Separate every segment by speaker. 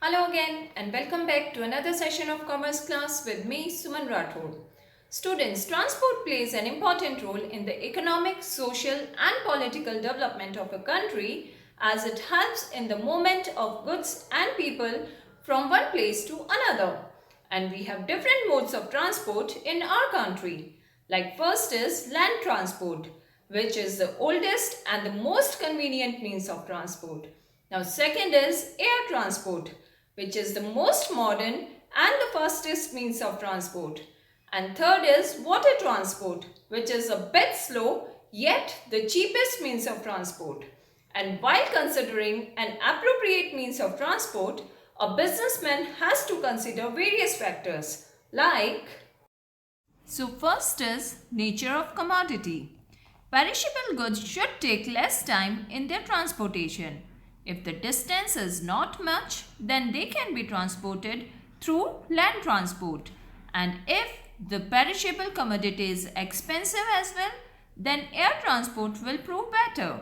Speaker 1: Hello again and welcome back to another session of Commerce class with me, Suman Rathore. Students, transport plays an important role in the economic, social and political development of a country as it helps in the movement of goods and people from one place to another. And we have different modes of transport in our country. Like first is land transport, which is the oldest and the most convenient means of transport. Now second is air transport, which is the most modern and the fastest means of transport. And third is water transport, which is a bit slow yet the cheapest means of transport. And while considering an appropriate means of transport, a businessman has to consider various factors like first is nature of commodity. Perishable goods should take less time in their transportation. If the distance is not much, then they can be transported through land transport. And if the perishable commodity is expensive as well, then air transport will prove better.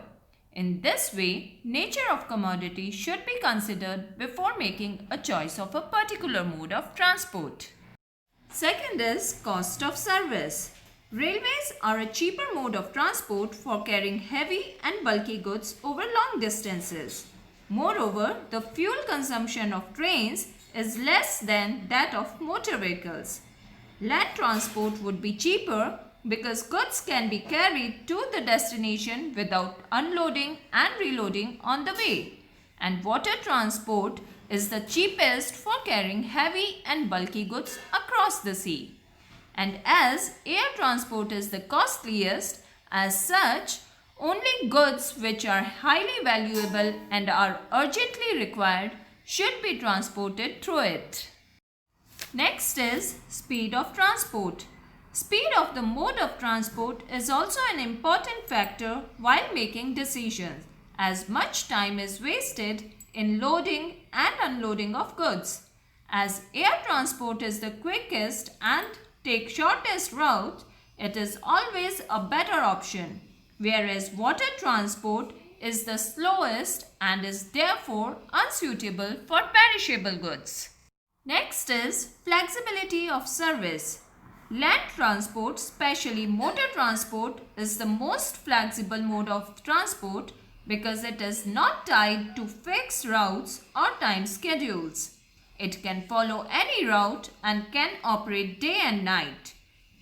Speaker 1: In this way, nature of commodity should be considered before making a choice of a particular mode of transport. Second is cost of service. Railways are a cheaper mode of transport for carrying heavy and bulky goods over long distances. Moreover, the fuel consumption of trains is less than that of motor vehicles. Land transport would be cheaper because goods can be carried to the destination without unloading and reloading on the way. And water transport is the cheapest for carrying heavy and bulky goods across the sea. And as air transport is the costliest, as such, only goods which are highly valuable and are urgently required should be transported through it. Next is speed of transport. Speed of the mode of transport is also an important factor while making decisions, as much time is wasted in loading and unloading of goods. As air transport is the quickest and takes shortest route, it is always a better option, whereas water transport is the slowest and is therefore unsuitable for perishable goods. Next is flexibility of service. Land transport, especially motor transport, is the most flexible mode of transport because it is not tied to fixed routes or time schedules. It can follow any route and can operate day and night.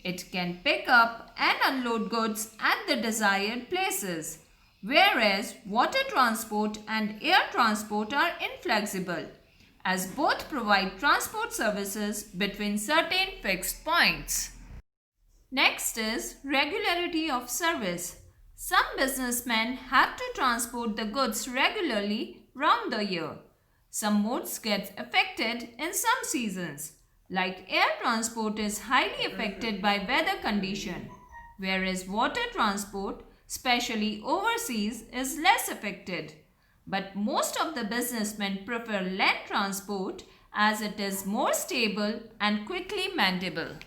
Speaker 1: It can pick up and unload goods at the desired places, whereas water transport and air transport are inflexible, as both provide transport services between certain fixed points. Next is regularity of service. Some businessmen have to transport the goods regularly round the year. Some modes get affected in some seasons, like air transport is highly affected by weather condition, whereas water transport, especially overseas, is less affected. But most of the businessmen prefer land transport as it is more stable and quickly mendable.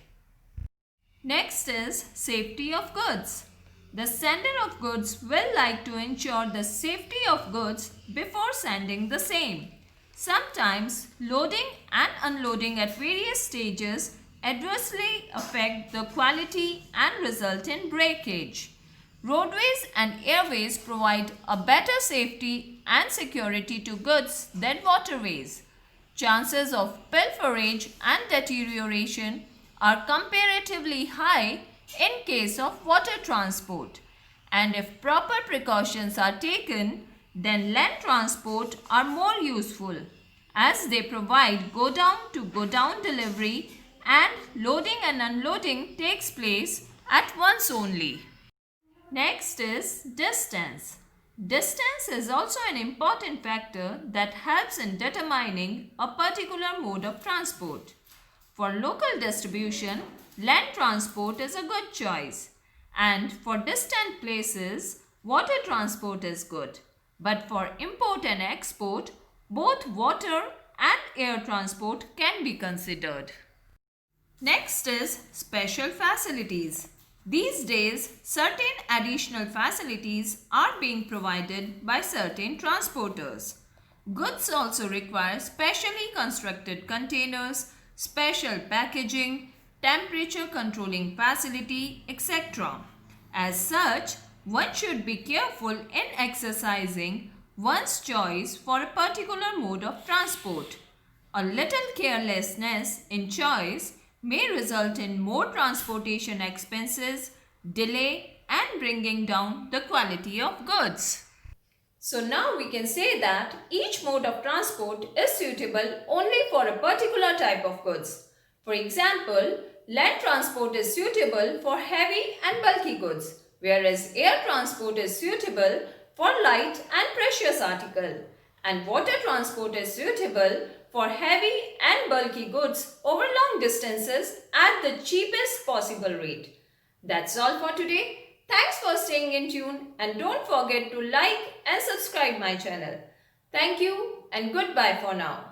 Speaker 1: Next is safety of goods. The sender of goods will like to ensure the safety of goods before sending the same. Sometimes loading and unloading at various stages adversely affect the quality and result in breakage. Roadways and airways provide a better safety and security to goods than waterways. Chances of pilferage and deterioration are comparatively high in case of water transport, and if proper precautions are taken, then land transport are more useful as they provide go down delivery and loading and unloading takes place at once only. Next is distance. Distance is also an important factor that helps in determining a particular mode of transport. For local distribution, land transport is a good choice, and for distant places, water transport is good. But for import and export, both water and air transport can be considered. Next is special facilities. These days, certain additional facilities are being provided by certain transporters. Goods also require specially constructed containers, special packaging, temperature controlling facility, etc. As such, one should be careful in exercising one's choice for a particular mode of transport. A little carelessness in choice may result in more transportation expenses, delay, and bringing down the quality of goods. So now we can say that each mode of transport is suitable only for a particular type of goods. For example, land transport is suitable for heavy and bulky goods, whereas air transport is suitable for light and precious article, and water transport is suitable for heavy and bulky goods over long distances at the cheapest possible rate. That's all for today. Thanks for staying in tune and don't forget to like and subscribe my channel. Thank you and goodbye for now.